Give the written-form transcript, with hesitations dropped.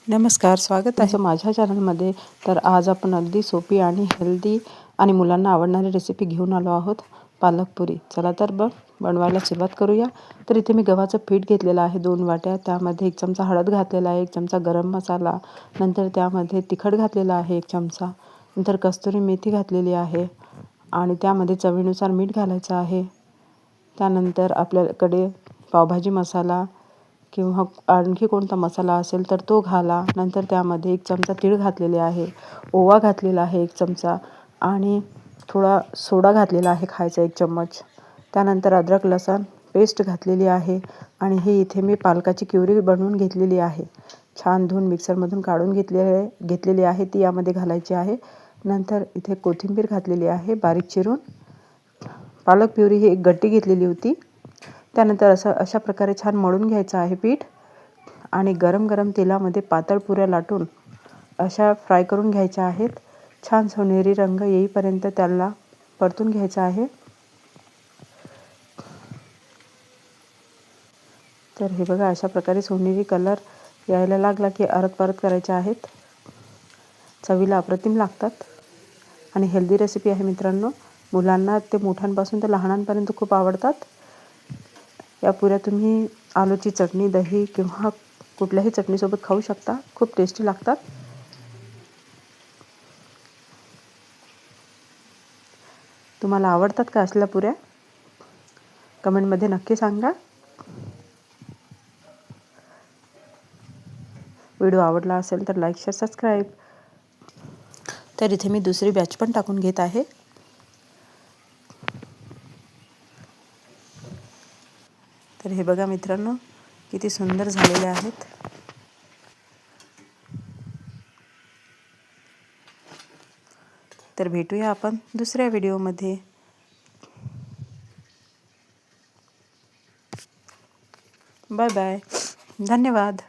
नमस्कार, स्वागत आहे माझ्या चॅनलमध्ये. तर आज आपण अगदी सोपी आणि हेल्दी आणि मुलांना आवडणारी रेसिपी घेऊन आलो आहोत, पालक पुरी. चला तर बनवायला सुरुवात करूया. तर इथे मी गव्हाचं पीठ घेतलेलं आहे 2 वाट्या. त्यामध्ये 1 चमचा हळद घातलेला आहे, 1 चमचा गरम मसाला, नंतर त्यामध्ये तिखट घातलेला आहे 1 चमचा, नंतर कस्तुरी मेथी घातलेली आहे आणि त्यामध्ये चवीनुसार मीठ घालायचं आहे. त्यानंतर आपल्याकडे पावभाजी मसाला किंवा आणखी कोणता मसाला असेल तर तो घाला. नंतर त्यामध्ये 1 चमचा तीळ घातलेले आहे, ओवा घातलेला आहे 1 चमचा आणि थोडा सोडा घातलेला आहे खायचा 1 चम्मच. त्यानंतर अद्रक लसूण पेस्ट घातलेली आहे आणि हे इथे मी पालकाची प्युरी बनवून घेतलेली आहे. छान धुवून मिक्सरमधून काढून घेतलेली आहे, ती यामध्ये घालायची आहे. नंतर इथे कोथिंबीर घातलेली आहे बारीक चिरून. पालक प्युरी ही एक गड्डी घेतलेली होती. त्यानंतर अशा प्रकारे छान मळून घ्यायचं आहे पीठ आणि गरम गरम तेलामध्ये पातळ पुऱ्या लाटून अशा फ्राय करून घ्यायच्या आहेत. छान सोनेरी रंग येईपर्यंत त्याला परतून घ्यायचा आहे. तर हे बघा, अशा प्रकारे सोनेरी कलर यायला लागला की परत करायचे आहेत. चवीला अप्रतिम लागतात आणि हेल्दी रेसिपी आहे मित्रांनो. मुलांना ते मोठ्यांपासून ते लहानांपर्यंत खूप आवडतात. या पुऱ्या तुम्ही आलूची चटणी, दही किंवा कुठल्याही चटणीसोबत खाऊ शकता. खूप टेस्टी लागतात. तुम्हाला आवडतात का असल्या पुऱ्या? कमेंटमध्ये नक्की सांगा. व्हिडिओ आवडला असेल तर लाईक, शेअर, सबस्क्राईब. तर इथे मी दुसरी बॅच पण टाकून घेत आहे. तर हे बघा मित्रांनो, किती सुंदर झालेले आहेत. तर भेटूया आपण दुसऱ्या व्हिडिओमध्ये. Bye bye. धन्यवाद.